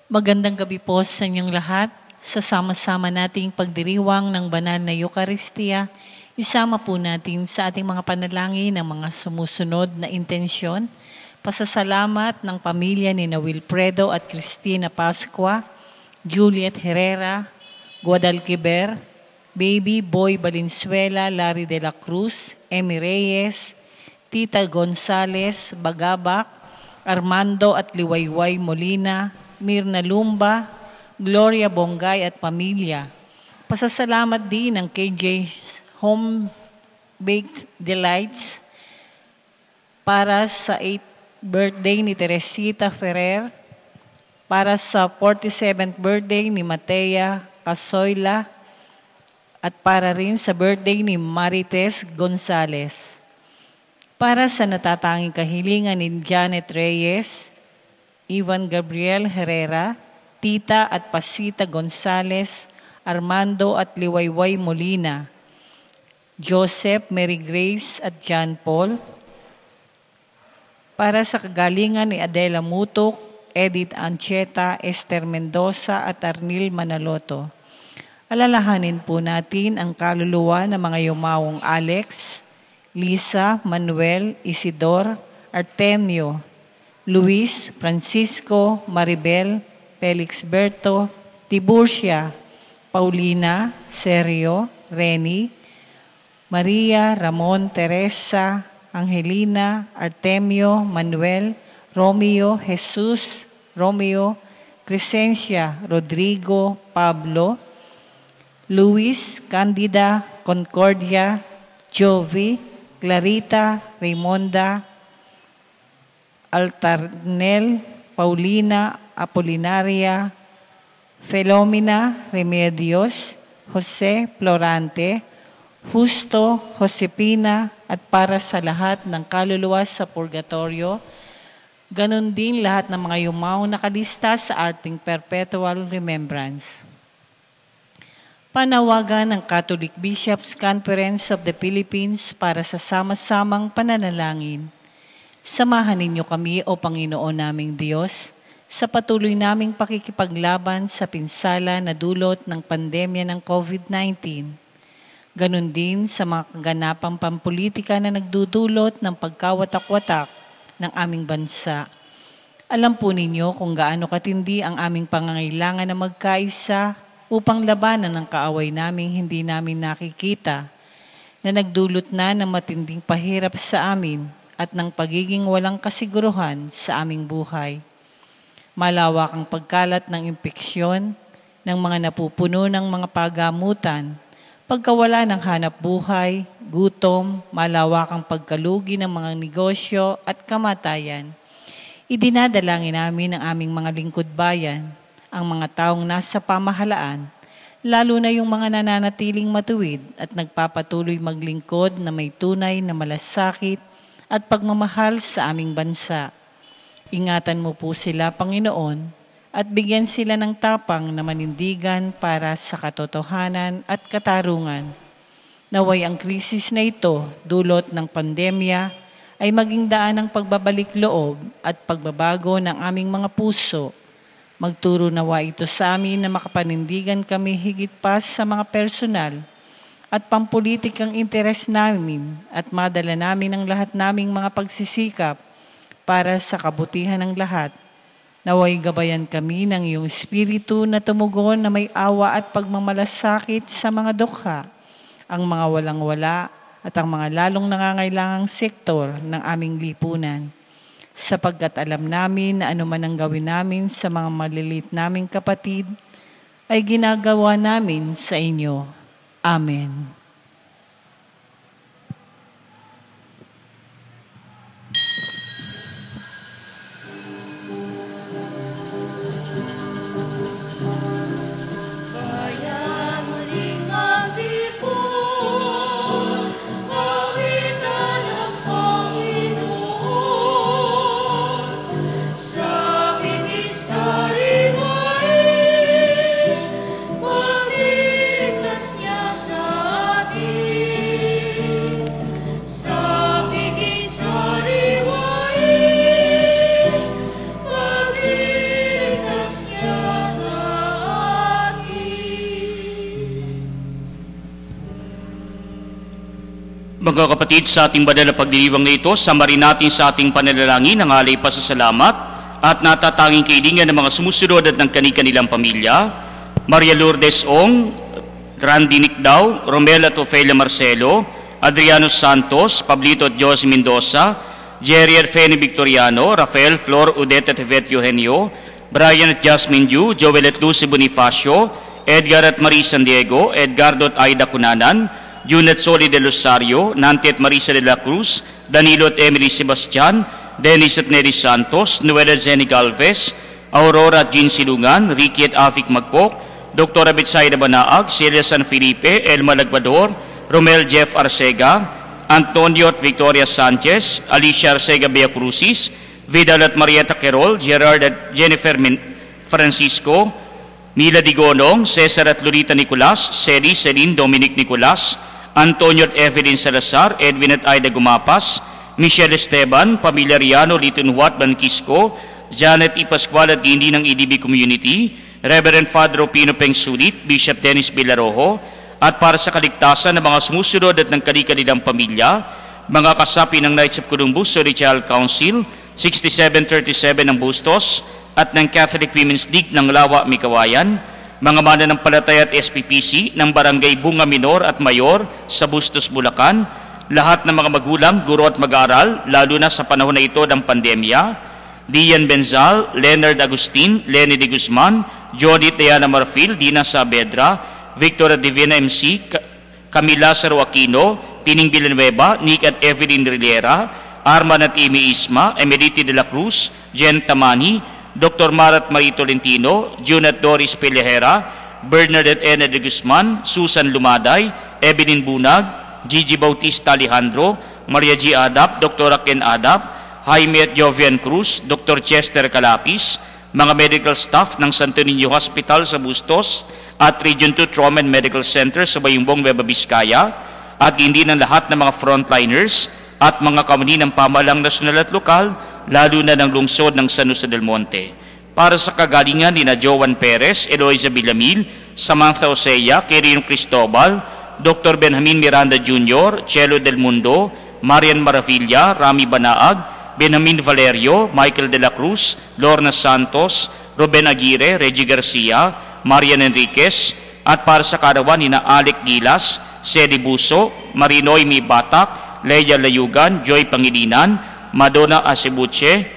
Magandang gabi po sa inyong lahat. Sa sama-sama nating pagdiriwang ng banal na Eucharistia, isama po natin sa ating mga panalangin ang mga sumusunod na intensyon. Pasasalamat ng pamilya ni Wilfredo at Cristina Pascua, Juliet Herrera, Guadalquiver, Baby Boy Valenzuela, Larry de la Cruz, Emmy Reyes, Tita Gonzales, Bagabac, Armando at Liwayway Molina, Mirna Lumba, Gloria Bongay at pamilya. Pasasalamat din ng KJ's Home Baked Delights para sa 8th birthday ni Teresita Ferrer, para sa 47th birthday ni Matea Casoyla, at para rin sa birthday ni Marites Gonzales. Para sa natatanging kahilingan ni Janet Reyes, Ivan Gabriel Herrera, Tita at Pasita Gonzales, Armando at Liwayway Molina, Joseph, Mary Grace at John Paul. Para sa kagalingan ni Adela Mutok, Edith Ancheta, Esther Mendoza at Arnil Manaloto. Alalahanin po natin ang kaluluwa ng mga yumawong Alex, Lisa, Manuel, Isidor, Artemio, Luis, Francisco, Maribel, Felix Berto, Tiburcia, Paulina, Sergio, Reni, Maria, Ramon, Teresa, Angelina, Artemio, Manuel, Romeo, Jesus, Romeo, Crescencia, Rodrigo, Pablo, Luis, Candida, Concordia, Jovi, Clarita, Raimonda, Altarnel, Paulina, Apolinaria, Felomena, Remedios, Jose Florante, Justo, Josepina, at para sa lahat ng kaluluwa sa purgatorio, ganon din lahat ng mga yumaong nakalista sa ating perpetual remembrance. Panawagan ng Catholic Bishops' Conference of the Philippines para sa sama-samang pananalangin. Samahan ninyo kami, O Panginoon naming Diyos, sa patuloy naming pakikipaglaban sa pinsala na dulot ng pandemya ng COVID-19. Ganon din sa mga kaganapang pampolitika na nagdudulot ng pagkawatak-watak ng aming bansa. Alam po ninyo kung gaano katindi ang aming pangangailangan na magkaisa upang labanan ng kaaway naming hindi namin nakikita, na nagdulot na ng matinding pahirap sa amin at ng pagiging walang kasiguruhan sa aming buhay. Malawak ang pagkalat ng impeksyon, ng mga napupuno ng mga pagamutan, pagkawala ng hanap buhay, gutom, malawak ang pagkalugi ng mga negosyo at kamatayan. Idinadalangin namin ang aming mga lingkod bayan, ang mga taong nasa pamahalaan, lalo na yung mga nananatiling matuwid at nagpapatuloy maglingkod na may tunay na malasakit at pagmamahal sa aming bansa. Ingatan mo po sila, Panginoon, at bigyan sila ng tapang na manindigan para sa katotohanan at katarungan. Naway ang krisis na ito, dulot ng pandemya, ay maging daan ng pagbabalik loob at pagbabago ng aming mga puso. Magturo nawa ito sa amin na makapanindigan kami higit pa sa mga personal at pampolitikang interes namin at madala namin ang lahat naming mga pagsisikap para sa kabutihan ng lahat. Naway gabayan kami ng iyong Espiritu na tumugon na may awa at pagmamalasakit sa mga dukha, ang mga walang-wala at ang mga lalong nangangailangang sektor ng aming lipunan. Sapagkat alam namin na anuman ang gawin namin sa mga malilit naming kapatid, ay ginagawa namin sa inyo. Amen. Sa Mga kapatid, sa ating banal na pagdiriwang na ito, samarin natin sa ating panalangin ang alay pasasalamat at natatanging kahilingan ng mga sumusunod at ng kani-kanilang pamilya: Maria Lourdes Ong, Randy Nicdao, Romel at Ofelia Marcelo, Adriano Santos, Pablito at Jose Mendoza, Jerry at Feni Victoriano, Rafael, Flor, Udette at Yvette Eugenio, Brian at Jasmine Yu, Joel at Lucy Bonifacio, Edgar at Marie San Diego, Edgardo at Aida Cunanan, June at Soli de Rosario, Nanti at Marisa de la Cruz, Danilo at Emily Sebastian, Dennis at Nelly Santos, Noel at Zenny Galvez, Aurora at Jean Silungan, Ricky at Afik Magpok, Dr. Abitsaida Banaag, Celia San Felipe, Elma Lagbador, Romel Jeff Arcega, Antonio at Victoria Sanchez, Alicia Arcega Beacruzis, Vidal at Marieta Querol, Gerard at Jennifer Francisco, Mila Digonong, Cesar at Lolita Nicolas, Celi, Celine, Dominic Nicolas, Antonio at Evelyn Salazar, Edwin at Aida Gumapas, Michelle Esteban, Pamilya Riano, Litunhuat, Banquisco, Janet E. Pascual at Gindi ng EDB Community, Reverend Father Opino Peng Sulit, Bishop Dennis Villarojo, at para sa kaligtasan ng mga sumusunod at ng kanilang pamilya, mga kasapi ng Knights of Columbus, Sorry Child Council, 6737 ng Bustos, at ng Catholic Women's League ng Lawa, Mikawayan, mga mananampalataya at SPPC ng Barangay Bunga Minor at Mayor sa Bustos, Bulacan, lahat ng mga magulang, guro at mag-aaral, lalo na sa panahon na ito ng pandemya, Dian Benzal, Leonard Agustin, Lenny de Guzman, Jody Diana Marfil, Dina Saavedra, Victor Divina MC, Camila Saro Aquino, Pining Villanueva, Nick at Evelyn Rillera, Arman at Amy Isma, Emeliti de la Cruz, Jen Tamani, Dr. Marat Marie Tolentino, June at Doris Pelejera, Bernard at Ena de Guzman, Susan Lumaday, Evelyn Bunag, Gigi Bautista Alejandro, Maria G. Adap, Dr. Ken Adap, Jaime at Jovian Cruz, Dr. Chester Calapis, mga medical staff ng Santo Niño Hospital sa Bustos at Region 2 Trauma and Medical Center sa Bayumbong, Nueva Vizcaya, at hindi ng lahat ng mga frontliners at mga kamani ng pamahalang nasyonal at lokal, lalo na ng lungsod ng San Jose del Monte. Para sa kagalingan ni na Joan Perez, Eloisa Villamil, Samantha Osea, Quirino Cristobal, Dr. Benjamin Miranda Jr., Chelo del Mundo, Marian Maravilla, Rami Banaag, Benjamin Valerio, Michael de la Cruz, Lorna Santos, Ruben Aguirre, Reggie Garcia, Marian Enriquez, at para sa karawan ni na Alec Gilas, Sedi Buso, Marinoy Mi Batak, Leia Layugan, Joy Pangilinan, Madonna Acebuche,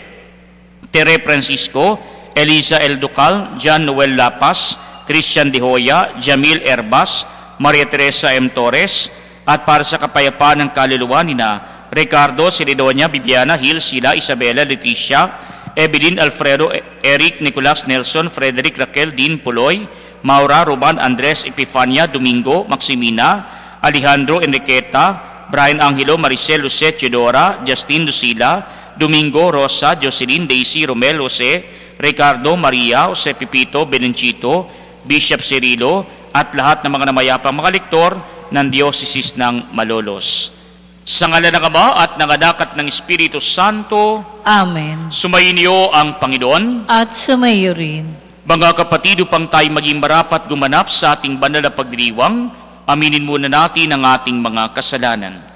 Tere Francisco, Elisa El Ducal, John Noel Lapas, Christian De Hoya, Jamil Erbas, Maria Teresa M. Torres, at para sa kapayapaan ng kaluluwa ni na Ricardo, Silidonia, Bibiana, Hill, Sila, Isabela, Leticia, Evelyn, Alfredo, Eric, Nicolas, Nelson, Frederick, Raquel, Dean, Puloy, Maura, Ruban, Andres, Epifania, Domingo, Maximina, Alejandro, Enriqueta, Brian Angelo, Maricel, Jose, Teodora, Justin, Lucila, Domingo, Rosa, Jocelyn, Daisy, Romel, Jose, Ricardo, Maria, Jose Pipito, Benenchito, Bishop Cirilo, at lahat ng mga namayapang mga lektor ng Dioceses ng Malolos. Sa ngalan ng Ama at ng Anak at ng Espiritu Santo. Amen. Sumainyo ang Panginoon. At sumayo rin. Mga kapatid, upang tayo maging marapat gumanap sa ating banal na pagdiriwang, aminin muna natin ang ating mga kasalanan.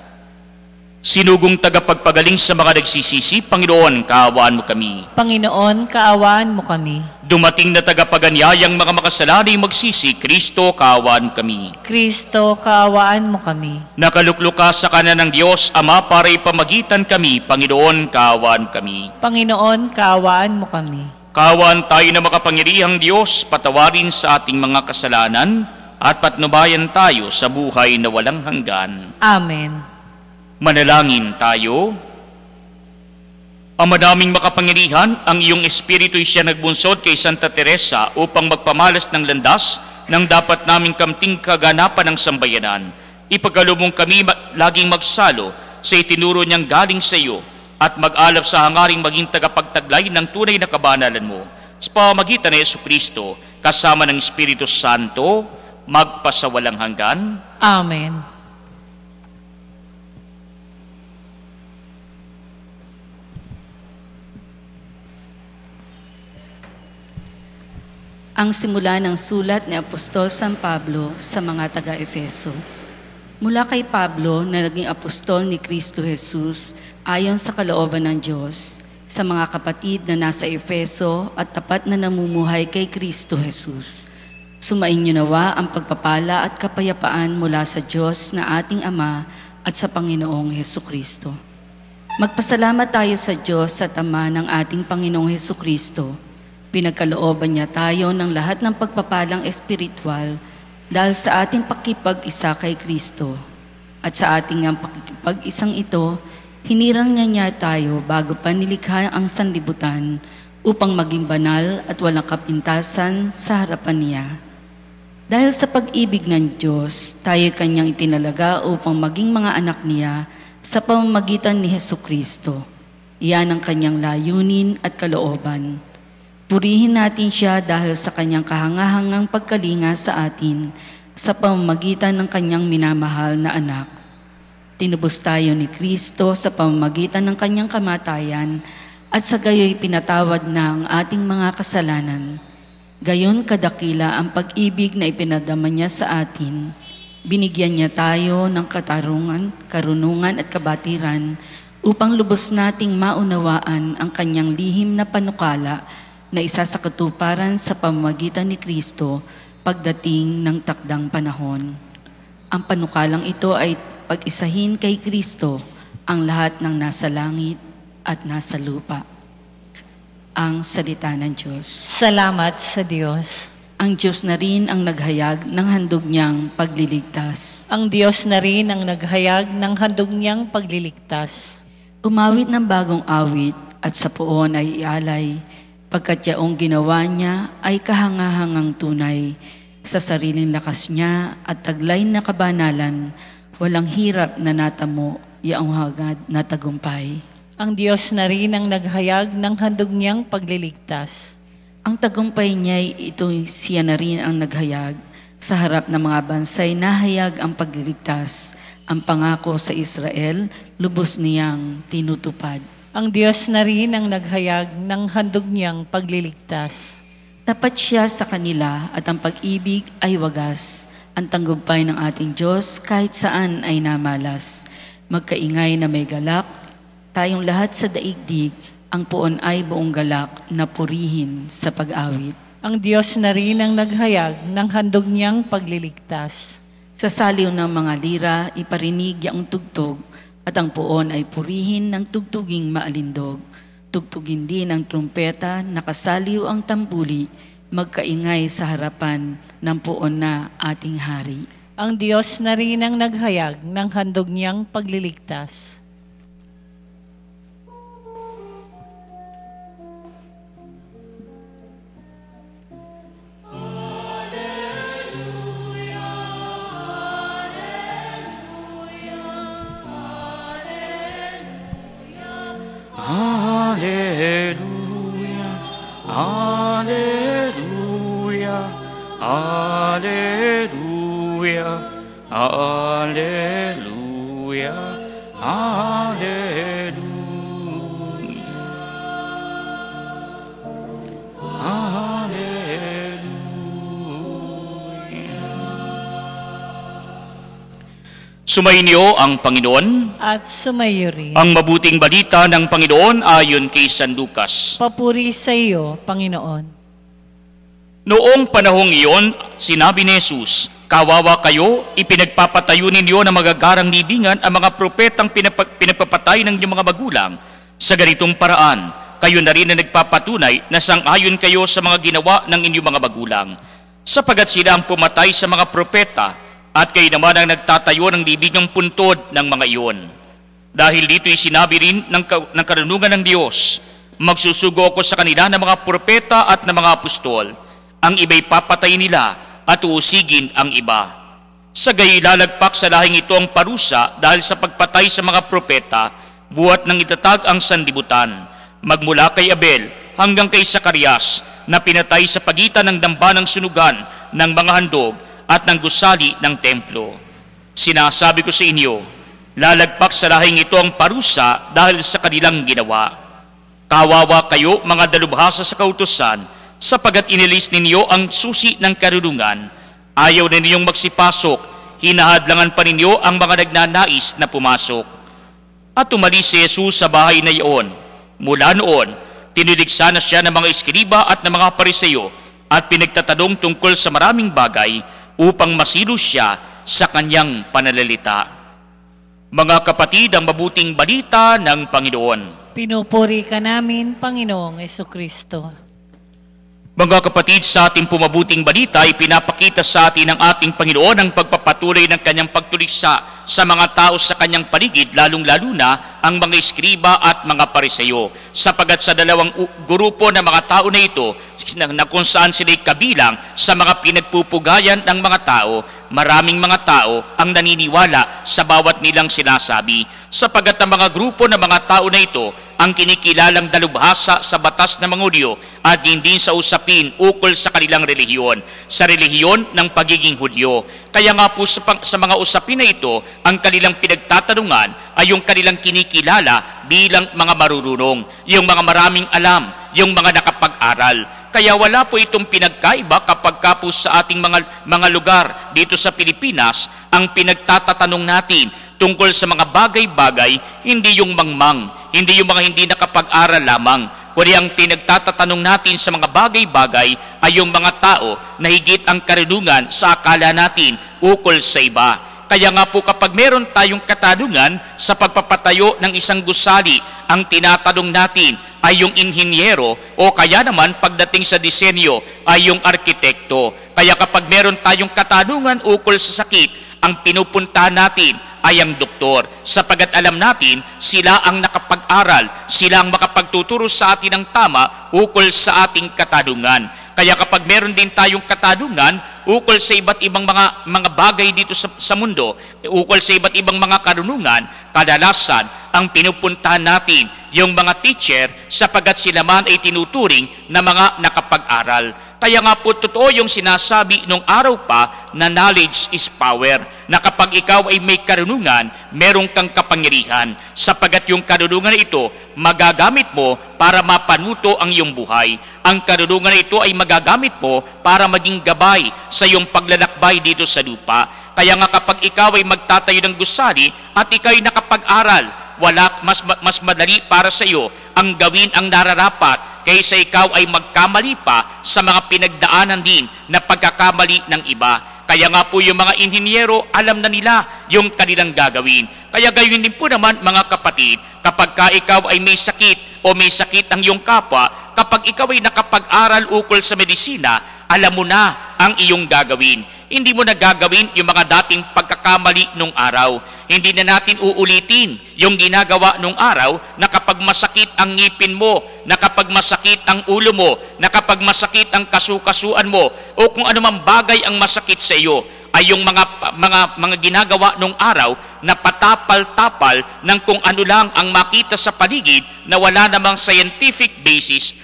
Sinugong tagapagpagaling sa mga nagsisisi, Panginoon, kaawaan mo kami. Panginoon, kaawaan mo kami. Dumating na tagapaganyayang mga makasalanay magsisi, Kristo, kaawaan kami. Kristo, kaawaan mo kami. Nakalukluka sa kanan ng Diyos, Ama, para ipamagitan kami, Panginoon, kaawaan kami. Panginoon, kaawaan mo kami. Kaawaan tayo na makapangyarihang Diyos, patawarin sa ating mga kasalanan, at patnubayan tayo sa buhay na walang hanggan. Amen. Manalangin tayo. Ama naming makapangyarihan, ang iyong Espiritu'y siya nagbunsod kay Santa Teresa upang magpamalas ng landas ng dapat naming kamting kaganapan ng sambayanan. Ipagkaloob mong kami laging magsalo sa itinuro niyang galing sa iyo at mag-alab sa hangaring maging tagapagtaglay ng tunay na kabanalan mo. Sa pamamagitan ni Jesucristo, kasama ng Espiritu Santo, magpasawalang hanggan. Amen. Ang simula ng sulat ni Apostol San Pablo sa mga taga-Efeso. Mula kay Pablo na naging apostol ni Kristo Jesus ayon sa kalooban ng Diyos, sa mga kapatid na nasa Efeso at tapat na namumuhay kay Kristo Jesus. Sumainyo nawa ang pagpapala at kapayapaan mula sa Diyos na ating Ama at sa Panginoong Hesukristo. Magpasalamat tayo sa Diyos at Ama ng ating Panginoong Hesukristo. Pinagkalooban niya tayo ng lahat ng pagpapalang espiritual dahil sa ating pakikipag-isa kay Kristo. At sa ating ang pakikipag-isang ito, hinirang niya tayo bago pa nilikha ang sanlibutan upang maging banal at walang kapintasan sa harapan niya. Dahil sa pag-ibig ng Diyos, tayo kanyang itinalaga upang maging mga anak niya sa pamamagitan ni Hesukristo. Iyan ang kanyang layunin at kalooban. Purihin natin siya dahil sa kanyang kahangahangang pagkalinga sa atin sa pamamagitan ng kanyang minamahal na anak. Tinubos tayo ni Kristo sa pamamagitan ng kanyang kamatayan at sa gayoy pinatawad na ang ating mga kasalanan. Gayon kadakila ang pag-ibig na ipinadama niya sa atin. Binigyan niya tayo ng karunungan at kabatiran upang lubos nating maunawaan ang kanyang lihim na panukala na isa sa katuparan sa pamamagitan ni Kristo pagdating ng takdang panahon. Ang panukalang ito ay pag-isahin kay Kristo ang lahat ng nasa langit at nasa lupa. Ang salita ng Diyos. Salamat sa Diyos. Ang Diyos na rin ang naghayag ng handog niyang pagliligtas. Ang Diyos na rin ang naghayag ng handog niyang pagliligtas. Umawit ng bagong awit at sa poon ay ialay, pagkat yaong ginawa niya ay kahangahangang tunay. Sa sariling lakas niya at taglay na kabanalan, walang hirap na natamo, yaong hagad na tagumpay. Ang Diyos na rin ang naghayag ng handog niyang pagliligtas. Ang tagumpay niya'y ito siya na rin ang naghayag. Sa harap ng mga bansay nahayag ang pagliligtas. Ang pangako sa Israel, lubos niyang tinutupad. Ang Diyos na rin ang naghayag ng handog niyang pagliligtas. Tapat siya sa kanila at ang pag-ibig ay wagas. Ang tagumpay ng ating Diyos kahit saan ay namalas. Magkaingay na may galak, tayong lahat sa daigdig, ang puon ay buong galak na purihin sa pag-awit. Ang Diyos na rin ang naghayag ng handog niyang pagliligtas. Sa saliw ng mga lira, iparinig ang tugtog, at ang puon ay purihin ng tugtuging maalindog. Tugtugin din ang trumpeta, nakasaliw ang tambuli, magkaingay sa harapan ng puon na ating hari. Ang Diyos na rin ang naghayag ng handog niyang pagliligtas. Alleluia, alleluia, alleluia, alleluia, alleluia, alleluia. Sumainyo ang Panginoon. At sumayo rin. Ang mabuting balita ng Panginoon ayon kay San Lucas. Papuri sa iyo, Panginoon. Noong panahong iyon, sinabi ni Jesus, "Kawawa kayo, ipinagpapatayo ninyo na magagarang libingan ang mga propetang pinagpapatay ng inyong mga magulang. Sa ganitong paraan, kayo na rin na nagpapatunay na sang-ayon kayo sa mga ginawa ng inyong mga magulang. Sapagat sila ang pumatay sa mga propeta, at kayo naman ang nagtatayo ng libingang puntod ng mga iyon. Dahil dito'y sinabi rin ng karunungan ng Diyos, magsusugo ako sa kanila ng mga propeta at ng mga apostol. Ang iba'y papatay nila at uusigin ang iba. Sa gayoy lalagpak sa lahing ito ang parusa dahil sa pagpatay sa mga propeta, buhat ng itatag ang sanlibutan, magmula kay Abel hanggang kay Zacarias, na pinatay sa pagitan ng damba ng sunugan ng mga handog at ng gusali ng templo. Sinasabi ko sa inyo, lalagpak sa lahing ito ang parusa dahil sa kanilang ginawa. Kawawa kayo, mga dalubhasa sa kautusan, sapagat inilis ninyo ang susi ng karunungan. Ayaw na ninyong magsipasok, hinahadlangan pa ninyo ang mga nagnanais na pumasok. At umalis si Jesus sa bahay na iyon. Mula noon, tiniligsa na siya ng mga eskriba at ng mga Pariseo at pinagtatanong tungkol sa maraming bagay upang masilo siya sa kanyang pananalita. Mga kapatid, ang mabuting balita ng Panginoon. Pinupuri ka namin, Panginoong Jesucristo. Mga kapatid, sa ating pumabuting balita, ipinapakita sa atin ng ating Panginoon ang pagpapatuloy ng kanyang pagtuliksa sa mga tao sa kanyang paligid, lalong-lalo na ang mga eskriba at mga Pariseo. Sapagat sa dalawang grupo ng mga tao na ito, na kung saan sila'y kabilang sa mga pinagpupugayan ng mga tao, maraming mga tao ang naniniwala sa bawat nilang sinasabi. Sapagat ang mga grupo ng mga tao na ito ang kinikilalang dalubhasa sa batas ng mga Hudyo at hindi sa usapin ukol sa kanilang relihiyon, sa relihiyon ng pagiging Hudyo. Kaya nga po sa mga usapin na ito, ang kanilang pinagtatanungan ay yung kanilang kinikilala bilang mga marurunong, yung mga maraming alam, yung mga nakapag-aral. Kaya wala po itong pinagkaiba kapag po sa ating mga lugar dito sa Pilipinas, ang pinagtatatanong natin tungkol sa mga bagay-bagay, hindi yung mangmang, hindi yung mga hindi nakapag-aral lamang, kundi ang pinagtatatanong natin sa mga bagay-bagay ay yung mga tao na higit ang karunungan sa akala natin ukol sa iba. Kaya nga po kapag meron tayong katanungan sa pagpapatayo ng isang gusali, ang tinatanong natin ay yung inhinyero o kaya naman pagdating sa disenyo ay yung arkitekto. Kaya kapag meron tayong katanungan ukol sa sakit, ang pinupuntahan natin ay ang doktor, sapagat alam natin sila ang nakapag-aral, sila ang makapagtuturo sa atin ng tama ukol sa ating katanungan. Kaya kapag meron din tayong katanungan ukol sa iba't ibang mga bagay dito sa mundo, ukol sa iba't ibang mga karunungan, kadalasan ang pinupuntahan natin yung mga teacher sapagat sila man ay tinuturing na mga nakapag-aral. Kaya nga po totoo yung sinasabi nung araw pa na knowledge is power, na kapag ikaw ay may karunungan, meron kang kapangyarihan, sapagat yung karunungan na ito magagamit mo para mapanuto ang iyong buhay. Ang karunungan na ito ay magagamit mo para maging gabay sa iyong paglalakbay dito sa lupa. Kaya nga kapag ikaw ay magtatayo ng gusali at ikaw ay nakapag-aral, mas madali para sa iyo ang gawin ang nararapat kaysa ikaw ay magkamali pa sa mga pinagdaanan din na pagkakamali ng iba. Kaya nga po yung mga inhinyero, alam na nila yung kanilang gagawin. Kaya gayon din po naman mga kapatid, kapag ikaw ay may sakit o may sakit ang iyong kapwa, kapag ikaw ay nakapag-aral ukol sa medisina, alam mo na ang iyong gagawin. Hindi mo na gagawin yung mga dating pagkakamali nung araw. Hindi na natin uulitin yung ginagawa nung araw na kapag masakit ang ngipin mo, na kapag masakit ang ulo mo, na kapag masakit ang kasukasuan mo, o kung anumang bagay ang masakit sa iyo, ay yung mga ginagawa nung araw na patapal-tapal ng kung ano lang ang makita sa paligid na wala namang scientific basis.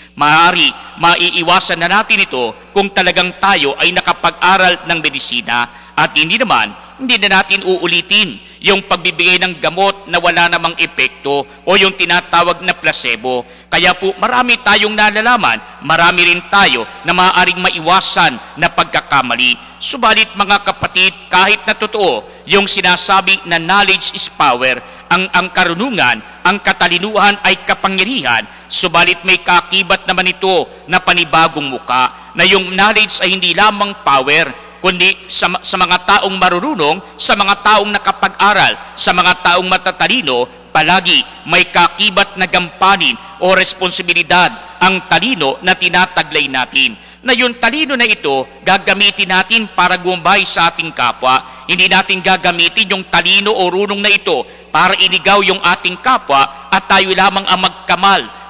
Maiiwasan na natin ito kung talagang tayo ay nakapag-aral ng medisina. At hindi na natin uulitin yung pagbibigay ng gamot na wala namang epekto o yung tinatawag na placebo. Kaya po marami tayong nalalaman, marami rin tayo na maaaring maiwasan na pagkakamali. Subalit mga kapatid, kahit na totoo yung sinasabi na knowledge is power, ang karunungan, ang katalinuhan ay kapangyarihan, subalit may kaakibat naman ito na panibagong muka, na yung knowledge ay hindi lamang power, kundi sa mga taong marurunong, sa mga taong nakapag-aral, sa mga taong matatalino, palagi may kakibat na gampanin o responsibilidad ang talino na tinataglay natin. Na yung talino na ito, gagamitin natin para gumbay sa ating kapwa. Hindi natin gagamitin yung talino o runong na ito para inigaw yung ating kapwa at tayo lamang ang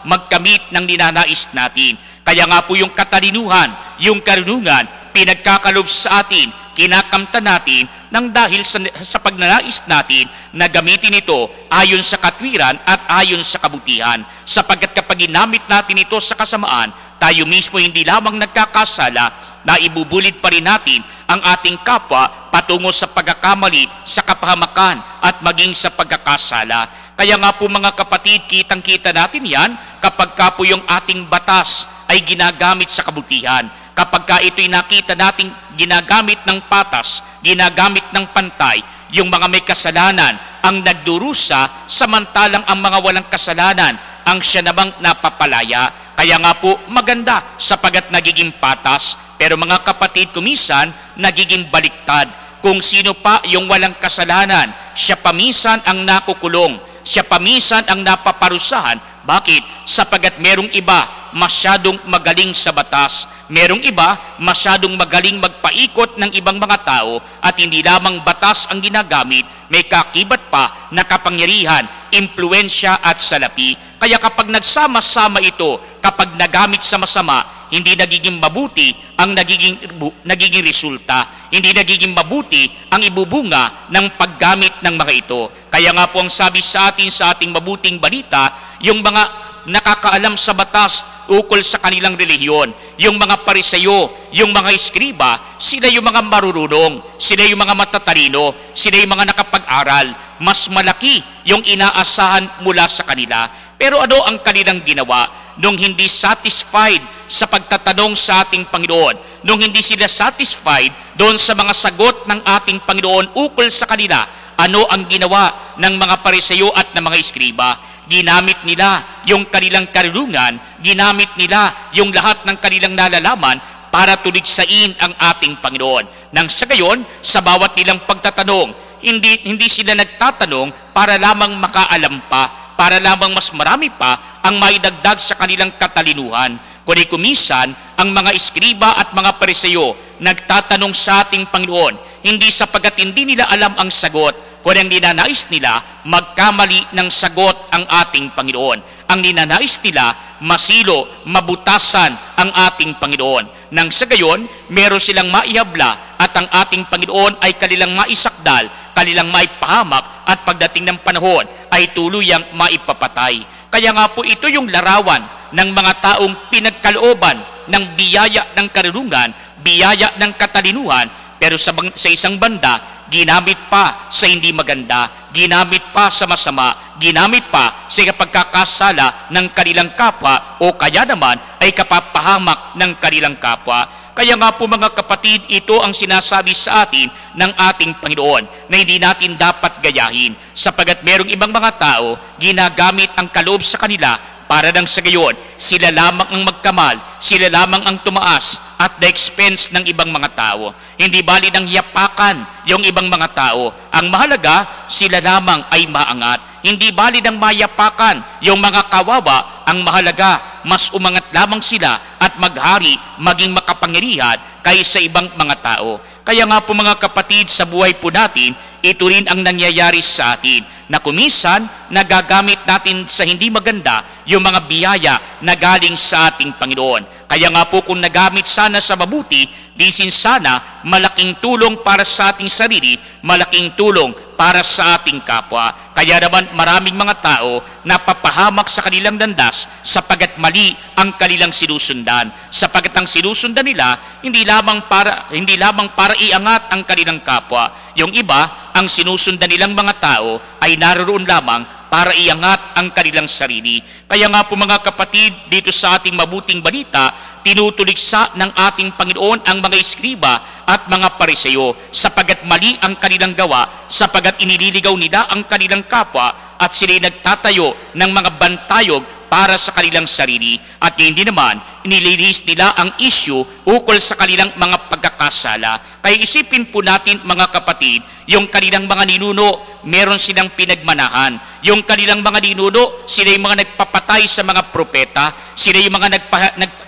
magkamit ng ninanais natin. Kaya nga po yung katalinuhan, yung karunungan, pinagkakalob sa atin, kinakamta natin nang dahil sa pagnanais natin na gamitin ito ayon sa katwiran at ayon sa kabutihan. Sapagkat kapag ginamit natin ito sa kasamaan, tayo mismo hindi lamang nagkakasala, na ibubulid pa rin natin ang ating kapwa patungo sa pagkakamali, sa kapahamakan at maging sa pagkakasala. Kaya nga po mga kapatid, kitang-kita natin yan kapag po yung ating batas ay ginagamit sa kabutihan. kapag ka ito'y nakita nating ginagamit ng patas, ginagamit ng pantay, yung mga may kasalanan ang nagdurusa, samantalang ang mga walang kasalanan ang siya namang napapalaya. Kaya nga po maganda sapagat nagiging patas, pero mga kapatid, kumisan nagiging baliktad. Kung sino pa yung walang kasalanan, siya paminsan ang nakukulong, siya paminsan ang napaparusahan. Bakit? Sapagat merong iba masyadong magaling sa batas, merong iba masyadong magaling magpaikot ng ibang mga tao, at hindi lamang batas ang ginagamit, may kakibat pa na kapangyarihan, impluensya at salapi. Kaya kapag nagsama-sama ito, kapag nagamit sa masama, hindi nagiging mabuti ang nagiging resulta. Hindi nagiging mabuti ang ibubunga ng paggamit ng mga ito. Kaya nga po ang sabi sa atin sa ating mabuting balita, yung mga nakakaalam sa batas ukol sa kanilang relihiyon, yung mga Pariseyo, yung mga Eskriba, sila yung mga marurunong, sila yung mga matatalino, sila yung mga nakapag-aral. Mas malaki yung inaasahan mula sa kanila. Pero ano ang kanilang ginawa? Nung hindi satisfied sa pagtatanong sa ating Panginoon, nung hindi sila satisfied doon sa mga sagot ng ating Panginoon ukol sa kanila, ano ang ginawa ng mga Pariseyo at ng mga Eskriba? Ginamit nila yung kanilang karunungan, ginamit nila yung lahat ng kanilang nalalaman para tuligsain ang ating Panginoon. Nang sa gayon, sa bawat nilang pagtatanong, hindi sila nagtatanong para lamang makaalam pa, para lamang mas marami pa ang maidagdag sa kanilang katalinuhan. Kundi kumisan, ang mga Eskriba at mga Pariseyo nagtatanong sa ating Panginoon, hindi sapagat hindi nila alam ang sagot, kung ang ninanais nila, magkamali ng sagot ang ating Panginoon. Ang ninanais nila, masilo, mabutasan ang ating Panginoon. Nang sa gayon, meron silang maihabla at ang ating Panginoon ay kanilang maisakdal, kanilang maipahamak, at pagdating ng panahon ay tuluyang maipapatay. Kaya nga po ito yung larawan ng mga taong pinagkalooban ng biyaya ng karunungan, biyaya ng katalinuhan, pero sa isang banda, ginamit pa sa hindi maganda, ginamit pa sa masama, ginamit pa sa pagkakasala ng kanilang kapwa, o kaya naman ay kapapahamak ng kanilang kapwa. Kaya nga po mga kapatid, ito ang sinasabi sa atin ng ating Panginoon na hindi natin dapat gayahin, sapagat merong ibang mga tao ginagamit ang kaloob sa kanila para nang sa gayon, sila lamang ang magkamal, sila lamang ang tumaas at the expense ng ibang mga tao. Hindi bali ng yapakan yung ibang mga tao. Ang mahalaga, sila lamang ay maangat. Hindi bali ng mayapakan yung mga kawawa. Ang mahalaga, mas umangat lamang sila at maghari, maging makapangyarihan kaysa ibang mga tao. Kaya nga po mga kapatid, sa buhay po natin, ito rin ang nangyayari sa atin, na kuminsan nagagamit natin sa hindi maganda yung mga biyaya na galing sa ating Panginoon. Kaya nga po kung nagamit sana sa mabuti, disin sana malaking tulong para sa ating sarili, malaking tulong para sa ating kapwa. Kaya naman maraming mga tao napapahamak sa kanilang landas sapagat mali ang kanilang sinusundan. Sapagat ang sinusundan nila hindi lamang para iangat ang kanilang kapwa. Yung iba, ang sinusundan nilang mga tao ay naroon lamang para iangat ang kanilang sarili. Kaya nga po mga kapatid, dito sa ating mabuting balita, tinutuligsa ng ating Panginoon ang mga Eskriba at mga Pariseyo sapagat mali ang kanilang gawa, sapagat inililigaw nila ang kanilang kapwa at sila'y nagtatayo ng mga bantayog para sa kanilang sarili, at hindi naman inilinis nila ang issue ukol sa kanilang mga pagkakasala. Kaya isipin po natin mga kapatid, yung kanilang mga ninuno, meron silang pinagmanahan. Yung kanilang mga ninuno, sila yung mga nagpapatay sa mga propeta, sila yung mga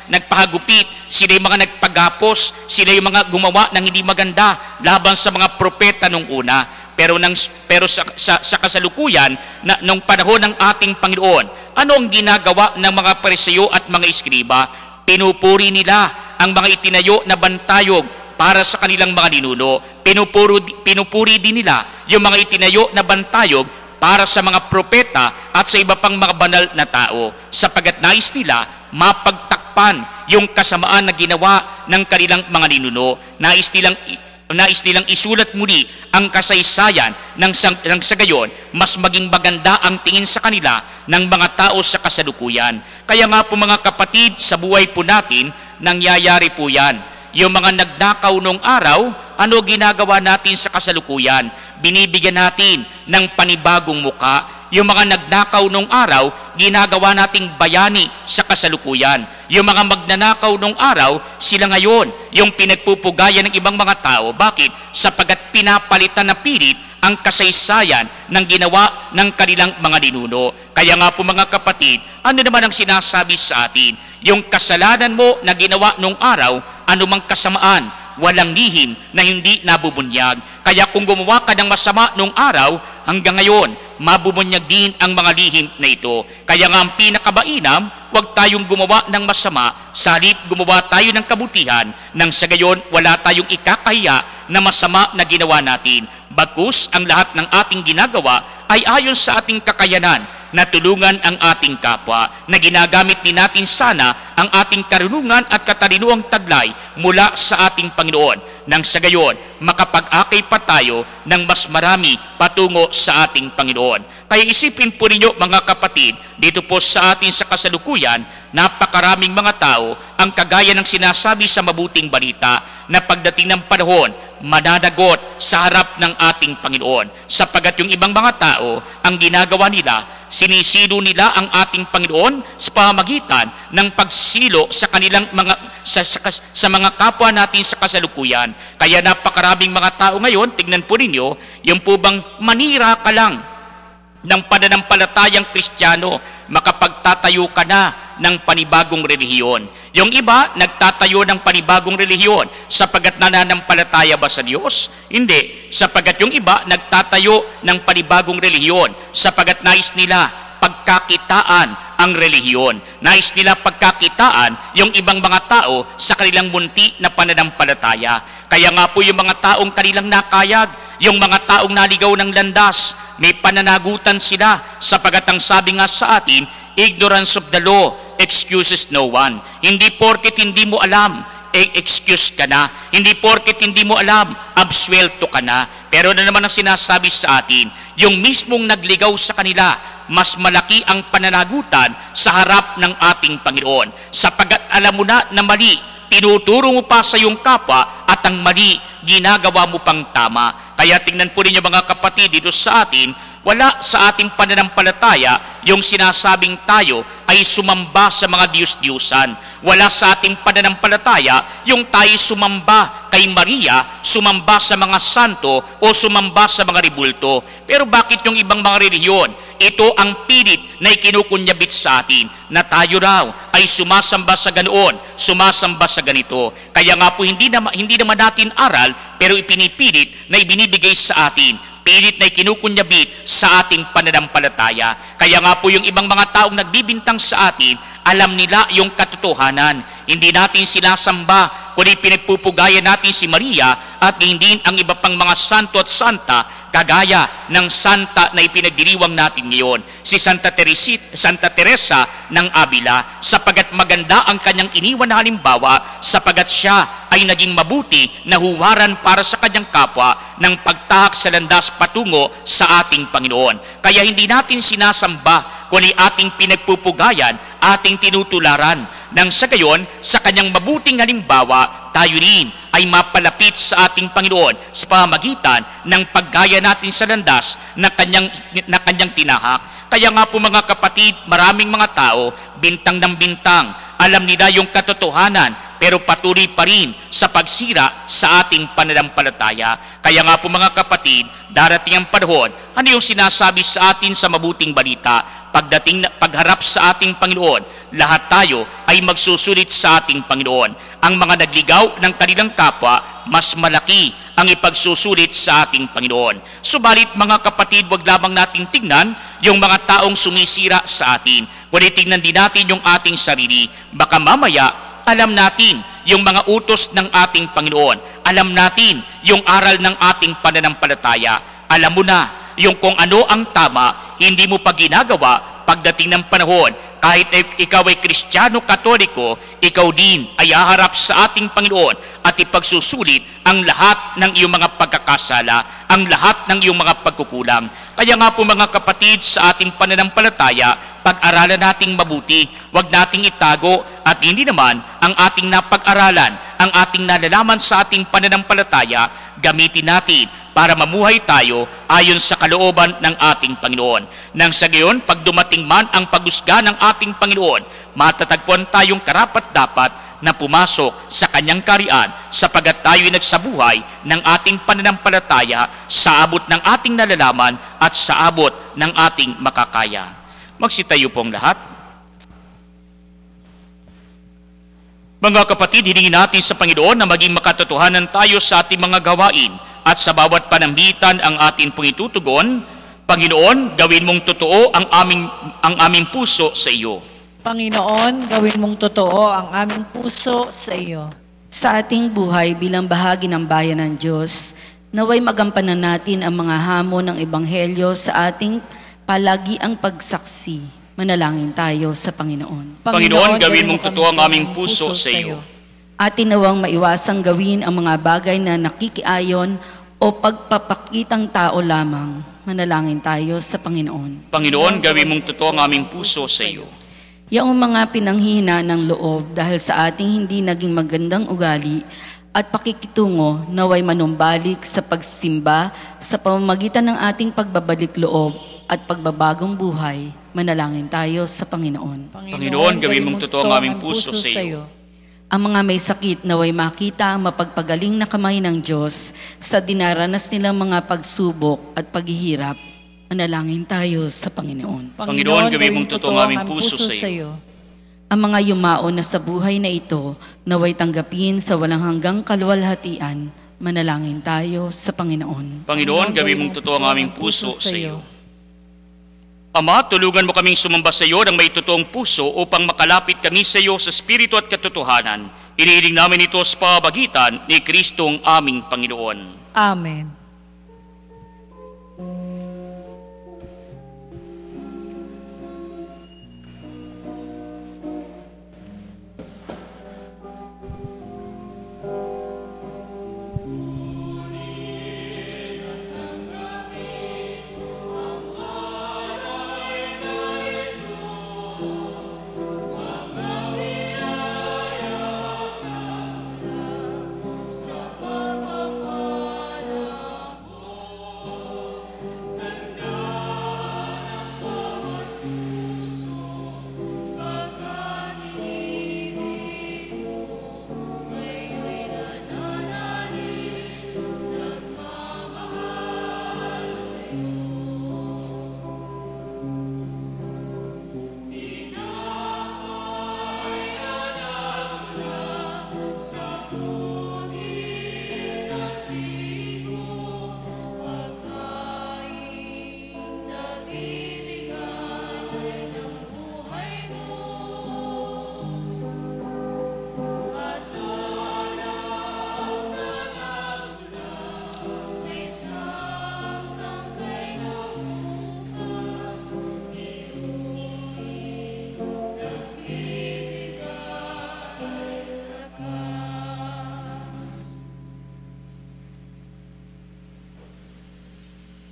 nagpahagupit, sila yung mga nagpagapos, sila yung mga gumawa ng hindi maganda laban sa mga propeta nung una. Pero sa kasalukuyan, nung panahon ng ating Panginoon, ano ang ginagawa ng mga Pariseyo at mga Eskriba? Pinupuri nila ang mga itinayo na bantayog para sa kanilang mga ninuno. Pinupuri din nila yung mga itinayo na bantayog para sa mga propeta at sa iba pang mga banal na tao, sapagat nais nila mapagtakpan yung kasamaan na ginawa ng kanilang mga ninuno. Nais nilang isulat muli ang kasaysayan ng sa gayon, mas maging maganda ang tingin sa kanila ng mga tao sa kasalukuyan. Kaya nga po mga kapatid, sa buhay po natin, nangyayari po yan. Yung mga nagnakaw nung araw, ano ginagawa natin sa kasalukuyan? Binibigyan natin ng panibagong muka. Yung mga nagnakaw nung araw, ginagawa nating bayani sa kasalukuyan. Yung mga magnanakaw nung araw, sila ngayon yung pinagpupugayan ng ibang mga tao. Bakit? Sapagat pinapalitan na pilit ang kasaysayan ng ginawa ng kanilang mga ninuno. Kaya nga po mga kapatid, ano naman ang sinasabi sa atin? Yung kasalanan mo na ginawa nung araw, anumang kasamaan, walang lihim na hindi nabubunyag. Kaya kung gumawa ka ng masama nung araw, hanggang ngayon, mabubunyag din ang mga lihim na ito. Kaya nga ang pinakabainam, huwag tayong gumawa ng masama, sa halip gumawa tayo ng kabutihan, nang sa gayon wala tayong ikakahiya na masama na ginawa natin. Bagkus ang lahat ng ating ginagawa ay ayon sa ating kakayanan na tulungan ang ating kapwa, na ginagamit din natin sana ang ating karunungan at katalinuhang taglay mula sa ating Panginoon, nang sa gayon makapag-akay pa tayo ng mas marami patungo sa ating Panginoon. Kaya isipin po ninyo mga kapatid, dito po sa atin sa kasalukuyan, napakaraming mga tao ang kagaya ng sinasabi sa mabuting balita na pagdating ng panahon, mananagot sa harap ng ating Panginoon. Sapagat yung ibang mga tao, ang ginagawa nila, sinisilo nila ang ating Panginoon sa pamamagitan ng pagsilo sa kanilang sa mga kapwa natin sa kasalukuyan. Kaya napakaraming mga tao ngayon, tignan po ninyo, yung po bang manira ka lang ng pananampalatayang Kristiyano, makapagtatayo ka na ng panibagong relihiyon. Yung iba, nagtatayo ng panibagong relihiyon sapagat nananampalataya ba sa Diyos? Hindi. Sapagat yung iba, nagtatayo ng panibagong relihiyon sapagat nais nila pagkakitaan ang relihiyon. Nais nila pagkakitaan yung ibang mga tao sa kanilang munti na pananampalataya. Kaya nga po yung mga taong kanilang nakayag, yung mga taong naligaw ng landas, may pananagutan sila sapagat ang sabi nga sa atin, ignorance of the law excuses no one. Hindi porket hindi mo alam, excuse ka na. Hindi porket hindi mo alam, absuelto ka na. Pero na naman ang sinasabi sa atin, yung mismong nagligaw sa kanila, mas malaki ang pananagutan sa harap ng ating Panginoon. Sapagat alam mo na mali, tinuturo mo pa sa iyong kapwa at ang mali, ginagawa mo pang tama. Kaya tingnan po ninyo mga kapatid dito sa atin, wala sa ating pananampalataya yung sinasabing tayo ay sumamba sa mga Diyos-Diyusan. Wala sa ating pananampalataya yung tayo sumamba kay Maria, sumamba sa mga santo o sumamba sa mga ribulto. Pero bakit yung ibang mga relihiyon? Ito ang pilit na ikinukunyabit sa atin na tayo raw ay sumasamba sa ganoon, sumasamba sa ganito. Kaya nga po hindi naman natin aral pero ipinipilit na ibinibigay sa atin. Pilit na ikinukunyabit sa ating pananampalataya. Kaya nga po yung ibang mga taong nagbibintang sa atin, alam nila yung katotohanan. Hindi natin sinasamba, kundi pinagpupugayan natin si Maria at hindi ang iba pang mga santo at santa kagaya ng santa na ipinagdiriwang natin ngayon, si Santa Teresa ng Avila, sapagat maganda ang kanyang iniwan na halimbawa, sapagat siya ay naging mabuti na huwaran para sa kanyang kapwa ng pagtahak sa landas patungo sa ating Panginoon. Kaya hindi natin sinasamba, kundi ating pinagpupugayan, ating tinutularan, nang sa gayon, sa kanyang mabuting halimbawa, tayo rin ay mapalapit sa ating Panginoon sa pamamagitan ng paggaya natin sa landas na kanyang tinahak. Kaya nga po mga kapatid, maraming mga tao, bintang ng bintang, alam nila yung katotohanan, pero patuloy pa rin sa pagsira sa ating pananampalataya. Kaya nga po mga kapatid, darating ang panahon, ano yung sinasabi sa atin sa mabuting balita? Pagharap sa ating Panginoon, lahat tayo ay magsusulit sa ating Panginoon. Ang mga nagligaw ng kanilang kapwa, mas malaki ang ipagsusulit sa ating Panginoon. Subalit mga kapatid, wag lamang nating tignan yung mga taong sumisira sa atin, kundi tignan din natin yung ating sarili. Baka mamaya, alam natin yung mga utos ng ating Panginoon. Alam natin yung aral ng ating pananampalataya. Alam mo na yung kung ano ang tama, hindi mo pa ginagawa, pagdating ng panahon, kahit ikaw ay Kristiyano Katoliko, ikaw din ay haharap sa ating Panginoon at ipagsusulit ang lahat ng iyong mga pagkakasala, ang lahat ng iyong mga pagkukulang. Kaya nga po mga kapatid, sa ating pananampalataya, pag-aralan nating mabuti, huwag nating itago, at hindi naman ang ating napag-aralan, ang ating nalalaman sa ating pananampalataya, gamitin natin para mamuhay tayo ayon sa kalooban ng ating Panginoon. Nang sa gayon, pag dumating man ang paghusga ng ating Panginoon, matatagpuan tayong karapat-dapat na pumasok sa kanyang karian, sapagat tayo'y nagsabuhay ng ating pananampalataya sa abot ng ating nalalaman at sa abot ng ating makakaya. Magsitayo pong lahat. Mga kapatid, hilingin natin sa Panginoon na maging makatotohanan tayo sa ating mga gawain at sa bawat panambitan ang atin pong itutugon. Panginoon, gawin mong totoo ang aming puso sa iyo. Panginoon, gawin mong totoo ang aming puso sa iyo. Sa ating buhay bilang bahagi ng bayan ng Diyos, naway magampanan natin ang mga hamon ng Ebanghelyo sa ating palagiang pagsaksi. Manalangin tayo sa Panginoon. Panginoon, gawin mong totoo ang aming puso sa iyo. Atin nawang maiwasang gawin ang mga bagay na nakikiayon o pagpapakitang tao lamang. Manalangin tayo sa Panginoon. Panginoon, gawin mong totoo ang aming puso sa iyo. Yaong mga pinanghihina ng loob dahil sa ating hindi naging magandang ugali at pakikitungo naway manumbalik sa pagsimba sa pamamagitan ng ating pagbabalik loob at pagbabagong buhay. Manalangin tayo sa Panginoon. Panginoon, gawin mong totoo ang aming puso sa iyo. Ang mga may sakit naway makita ang mapagpagaling na kamay ng Diyos sa dinaranas nilang mga pagsubok at paghihirap. Manalangin tayo sa Panginoon. Panginoon, gawin mong totoo ang aming puso sa iyo. Ang mga yumaon na sa buhay na ito naway tanggapin sa walang hanggang kaluwalhatian. Manalangin tayo sa Panginoon. Panginoon, gawin mong totoo ang aming puso sa iyo. Ama, tulungan mo kaming sumamba sa iyo ng may totoong puso upang makalapit kami sa iyo sa Espiritu at katotohanan. Inihiling namin ito sa pamamagitan ni Kristong aming Panginoon. Amen.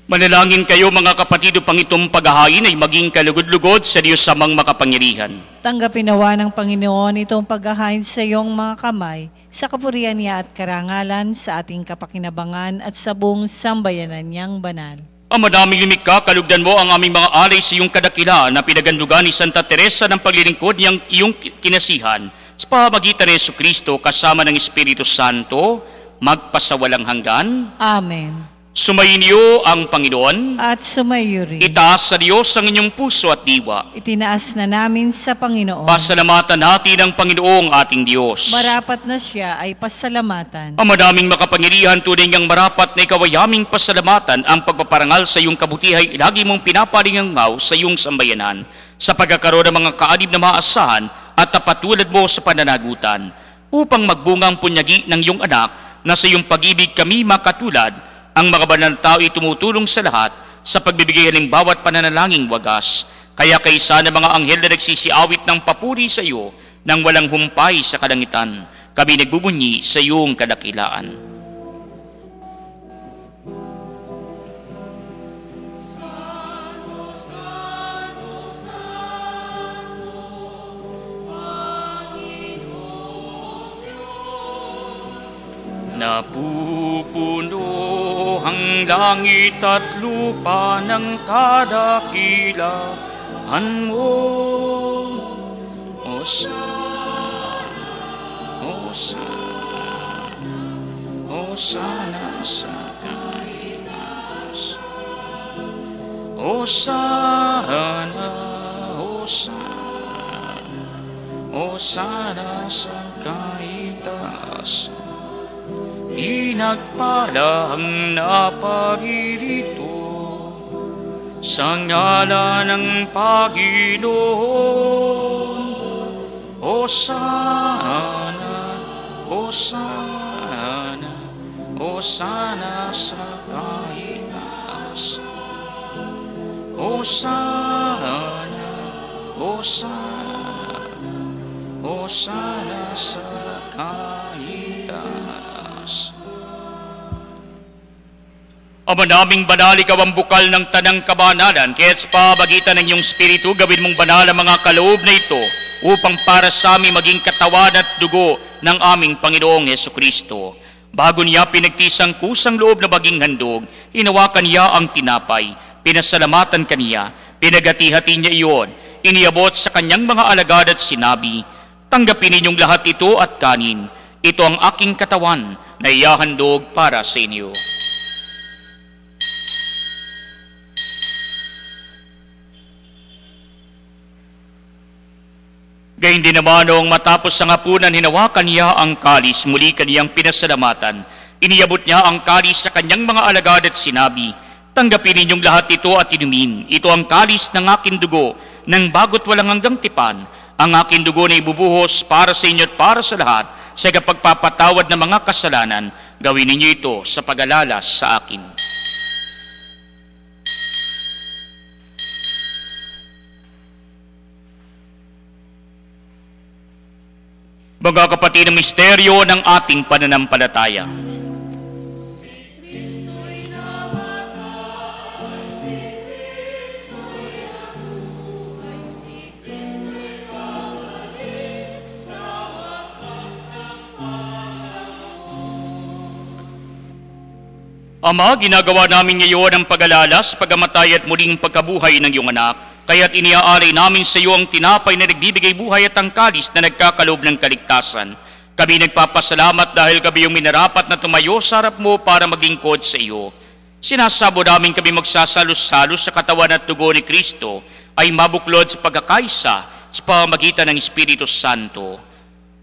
Manalangin kayo mga kapatid upang itong paghahain ay maging kalugod-lugod sa Diyos samang makapangyarihan. Tanggapin nawa ng Panginoon itong paghahain sa iyong mga kamay, sa kapurihan niya at karangalan, sa ating kapakinabangan at sa buong sambayanan niyang banal. Ang madaming lumikha, kalugdan mo ang aming mga alay sa iyong kadakilaan na pinagandugan ni Santa Teresa ng paglilingkod niyang iyong kinasihan sa pamamagitan ni Jesucristo kasama ng Espiritu Santo, magpasawalang hanggan. Amen. Sumayin ang Panginoon. At sumayo rin. Itaas sa Diyos ang inyong puso at diwa. Itinaas na namin sa Panginoon. Pasalamatan natin ang Panginoong ating Diyos. Marapat na siya ay pasalamatan. Ang madaming makapangyarihan, tunay ngang marapat na ikaw ay aming pasalamatan. Ang pagpaparangal sa iyong kabutihay, lagi mong pinaparingangaw sa iyong sambayanan. Sa pagkakaroon ng mga kaanib na maasahan at tapatulad mo sa pananagutan, upang magbunga ang punyagi ng iyong anak, na sa iyong pag-ibig kami makatulad. Ang mga banal na tao ay tumutulong sa lahat sa pagbibigay ng bawat pananalangin wagas. Kaya kaysa ng mga anghel na nagsisiawit ng papuri sa iyo nang walang humpay sa kalangitan, kami nagbubunyi sa iyong kadakilaan. Napupuno ang langit at lupa ng kadakilaan mo. Hosana, Hosana, Hosana sa kaitaas. Hosana, Hosana, Hosana sa kaitaas. Pinagpala ang naparirito sa ngalan ng Panginoon. Hosana, Hosana, Hosana sa kaitaas. Hosana, Hosana, Hosana sa kaitaas. Ama naming banal, ikaw ang bukal ng tanang kabanalan, kaya't sa pamagitan ng iyong Espiritu, gawin mong banal ang mga kaloob na ito upang para sa amin maging katawan at dugo ng aming Panginoong Hesukristo. Bago niya pinagtisang kusang loob na maging handog, hinawakan niya ang tinapay, pinasalamatan kaniya, pinagati-hati niya iyon, iniabot sa kanyang mga alagad at sinabi, "Tanggapin ninyong lahat ito at kanin. Ito ang aking katawan na ihahandog para sa inyo." Gayun din naman noong matapos sa hapunan, hinawakan niya ang kalis, muli kaniyang pinasalamatan. Iniabot niya ang kalis sa kanyang mga alagad at sinabi, "Tanggapin ninyong lahat ito at inumin. Ito ang kalis ng aking dugo, ng bago't walang hanggang tipan. Ang aking dugo na ibubuhos para sa inyo at para sa lahat, sa kapagpapatawad ng mga kasalanan. Gawin ninyo ito sa pag-alala sa akin." Mga kapatid, ang misteryo ng ating pananampalataya. Ama, ginagawa namin ngayon ang pag-alala sa pagamatay at muling pagkabuhay ng iyong anak. Kaya't iniaalay namin sa iyo ang tinapay na nagbibigay buhay at ang kalis na nagkakaloob ng kaligtasan. Kami nagpapasalamat dahil kami yung minarapat na tumayo sa harap mo para maglingkod sa iyo. Sinasabo namin kami magsasalos-salos sa katawan at dugo ni Kristo ay mabuklod sa pagkakaisa sa pamamagitan ng Espiritu Santo.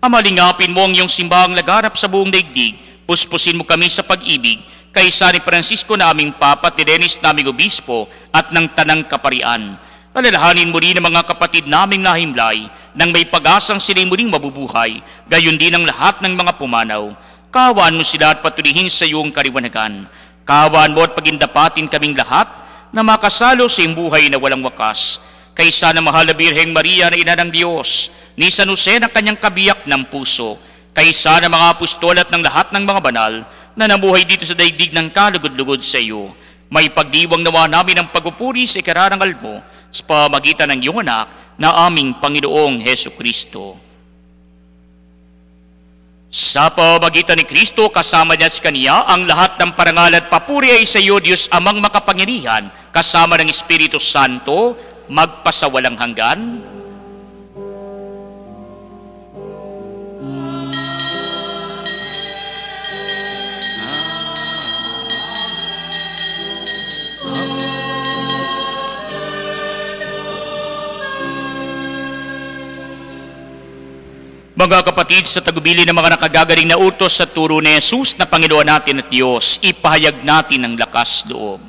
Ama, lingapin mo ang iyong simbahang laganap sa buong daigdig. Puspusin mo kami sa pag-ibig kaysa ni Francisco na aming Papa at ni Dennis naming Obispo at ng Tanang Kaparian. Alalahanin mo rin ang mga kapatid naming nahimlay nang may pag-asang sila'y muling mabubuhay, gayon din ang lahat ng mga pumanaw. Kaawaan mo sila at patuloyin sa iyong kariwanagan. Kaawaan mo at pagindapatin kaming lahat na makasalo sa iyong buhay na walang wakas. Kaysa na mahal na Birheng Maria na Ina ng Diyos, ni San Jose na kanyang kabiyak ng puso, kaysa na mga apostol at ng lahat ng mga banal na namuhay dito sa daigdig ng kalugod-lugod sa iyo, may pagdiwang nawa namin ang pagpupuri sa ikararangal mo sa pamagitan ng iyong anak na aming Panginoong Hesukristo. Sa pamagitan ni Kristo, kasama niya sa Kaniya, ang lahat ng parangal at papuri ay sa iyo, Diyos Amang makapangyarihan, kasama ng Espiritu Santo, magpasawalang hanggan. Mga kapatid, sa tagubili ng mga nakagagaling na utos sa turo ni Jesus na Panginoon natin at Diyos, ipahayag natin ang lakas loob.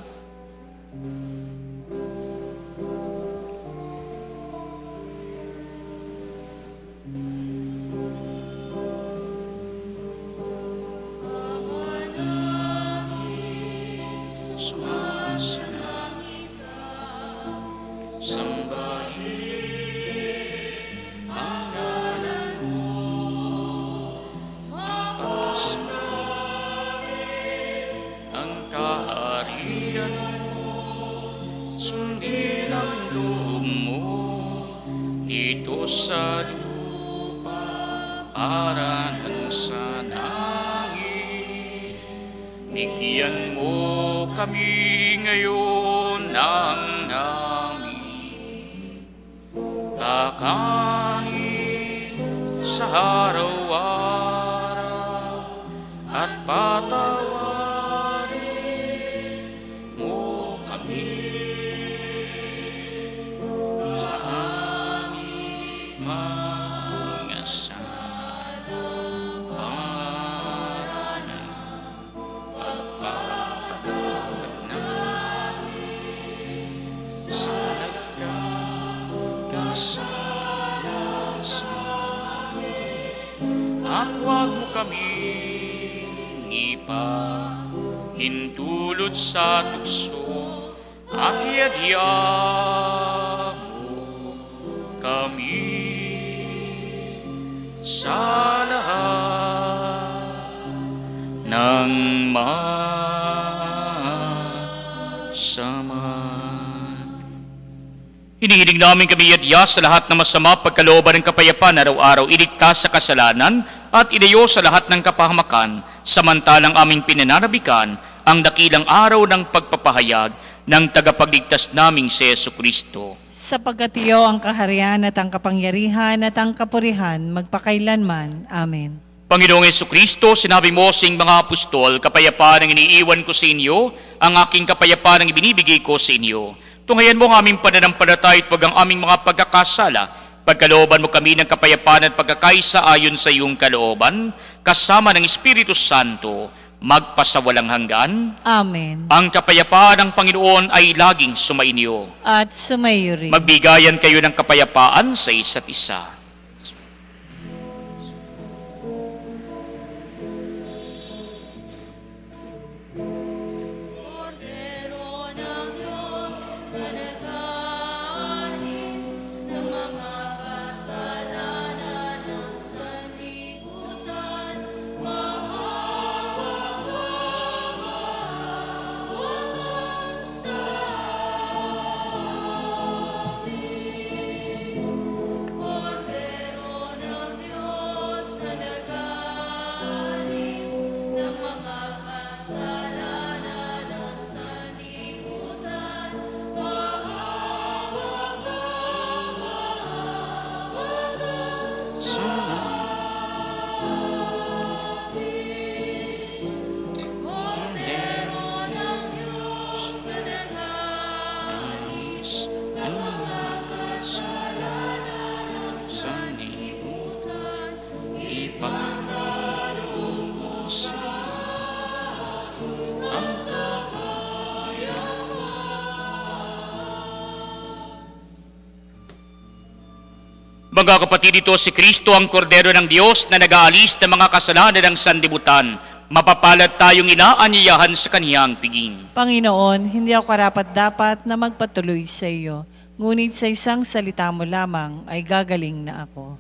Sumasalangit ka, sambahin sa lupa para nang sa langit. Bigyan mo kami ngayon ng namin kakain sa araw-araw at patawarin mo kami sa aming mga sala para ng pagpapatawad namin sa nagkakasala sa amin. At huwag mo kaming ipahintulot sa tukso at iadya mo kami sa lahat ng masama. Hinihiling namin kami iadya sa lahat ng masama, pagkalooban ng kapayapaan araw-araw, iligtas sa kasalanan at ilayo sa lahat ng kapahamakan, samantalang aming pinananabikan ang dakilang araw ng pagpapahayag ng tagapagligtas naming si Jesucristo. Sapagkat iyo ang kaharian at ang kapangyarihan at ang kapurihan magpakailanman. Amen. Panginoong Jesucristo, sinabi mo sa mga apostol, kapayapaan ang iniiwan ko sa inyo, ang aking kapayapaan ang ibinibigay ko sa inyo. Tunghayan mo ang aming pananampalataya at wag ang aming mga pagkakasala. Pagkalooban mo kami ng kapayapaan at pagkakaisa ayon sa iyong kalooban, kasama ng Espiritu Santo, magpasawalang hanggan. Amen. Ang kapayapaan ng Panginoon ay laging sumainyo. At sumayo rin. Magbigayan kayo ng kapayapaan sa isa't isa. Mga kapatid, ito si Kristo ang Kordero ng Diyos na nag-aalis ng mga kasalanan ng sanlibutan. Mapapalad tayong inaanyayahan sa kaniyang piging. Panginoon, hindi ako karapat-dapat na magpatuloy sa iyo, ngunit sa isang salita mo lamang ay gagaling na ako.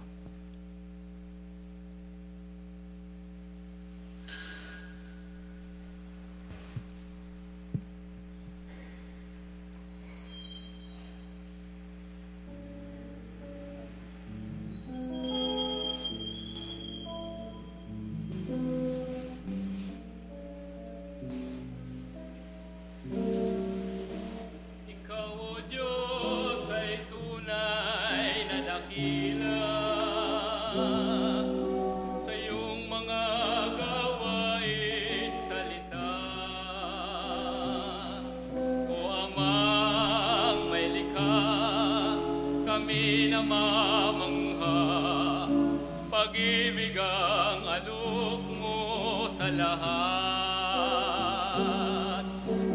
Pag-ibig ang alok mo sa lahat.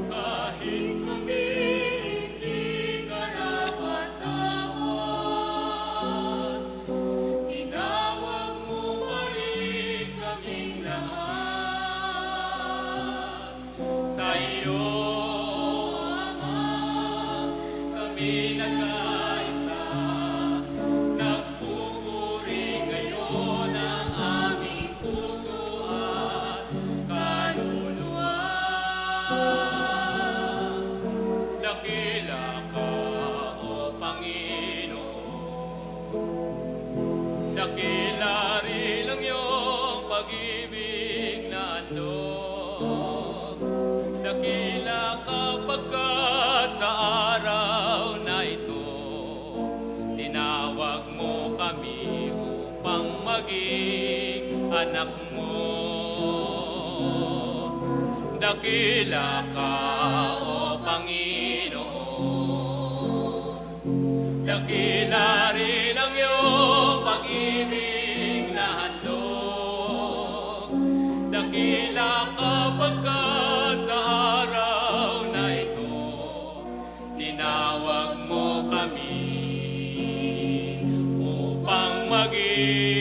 Kahit kami hindi karapat-dapat, tinawag mo pa rin kaming lahat. Sa iyo, Ama, kami nagkaisa. Nagpupuri ngayon ang aming puso at pag-ibig na handog. Dakila kapagkat sa araw na ito, tinawag mo kami upang maging anak mo. Dakila ka, O Panginoon, dakila rin ang iyong pag-ibig na handog. Dakila kapagkat sa araw na ito, tinawag mo kami upang maging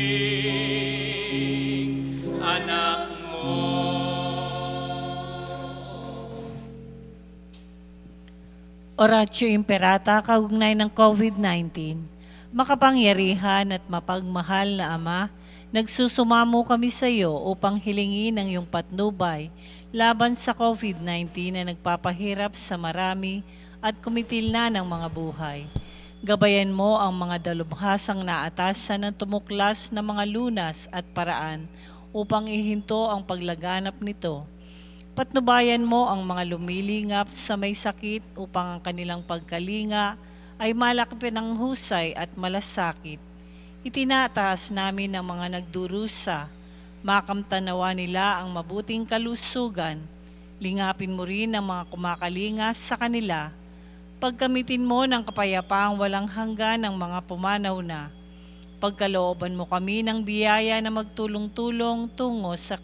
anak mo. Oratio Imperata kaugnay ng COVID-19. Makapangyarihan at mapagmahal na Ama, nagsusumamo kami sa iyo upang hilingin ang iyong patnubay laban sa COVID-19 na nagpapahirap sa marami at kumitil na ng mga buhay. Gabayan mo ang mga dalubhasang naatasan ng tumuklas na mga lunas at paraan upang ihinto ang paglaganap nito. Patnubayan mo ang mga lumilingap sa may sakit upang ang kanilang pagkalinga ay malakip ng husay at malasakit. Itinataas namin ang mga nagdurusa, makamtanawa nila ang mabuting kalusugan. Lingapin mo rin ang mga kumakalinga sa kanila. Pagkamitin mo ng kapayapaang walang hanggan ng mga pumanaw na. Pagkalooban mo kami ng biyaya na magtulong-tulong tungo sa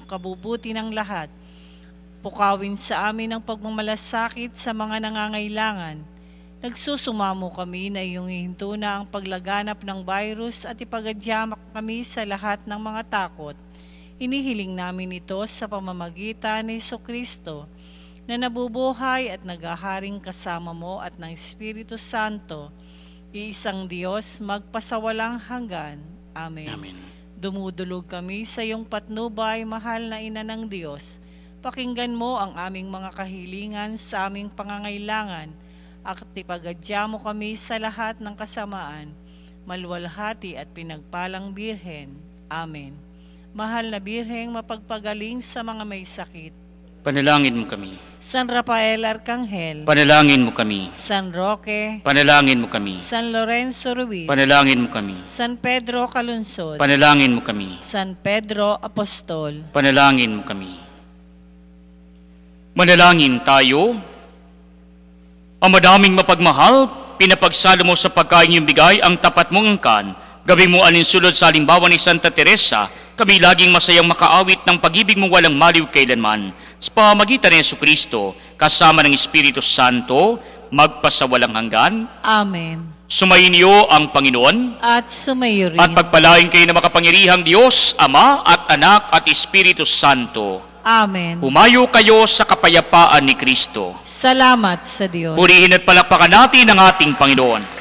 kabubuti ng lahat. Pukawin sa amin ang pagmamalasakit sa mga nangangailangan. Nagsusumamo kami na iyong ihinto na ang paglaganap ng virus at ipagadya kami sa lahat ng mga takot. Inihiling namin ito sa pamamagitan ni Jesucristo na nabubuhay at naghaharing kasama mo at ng Espiritu Santo, iisang Diyos magpasawalang hanggan. Amen. Amen. Dumudulog kami sa iyong patnubay, mahal na Ina ng Diyos. Pakinggan mo ang aming mga kahilingan sa aming pangangailangan at ipagadya mo kami sa lahat ng kasamaan, maluwalhati at pinagpalang Birhen. Amen. Mahal na Birheng mapagpagaling sa mga may sakit, Panalangin mo kami. San Rafael Arcangel, Panalangin mo kami. San Roque, Panalangin mo kami. San Lorenzo Ruiz, Panalangin mo kami. San Pedro Calunsod, Panalangin mo kami. San Pedro Apostol. Panalangin mo kami. Manalangin tayo. Ang madaming mapagmahal, pinapagsalo mo sa pagkain yung bigay ang tapat mong angkan. Gawin mo alinsulod sa halimbawa ni Santa Teresa, kami laging masayang makaawit ng pag-ibig mong walang maliw kailanman. Sa pamamagitan ni Jesucristo, kasama ng Espiritu Santo, magpasawalang hanggan. Amen. Sumainyo ang Panginoon. At sumayo rin. At pagpalain kayo ng makapangyarihang Diyos, Ama at Anak at Espiritu Santo. Amen. Humayo kayo sa kapayapaan ni Kristo. Salamat sa Diyos. Purihin at palakpakan natin ang ating Panginoon.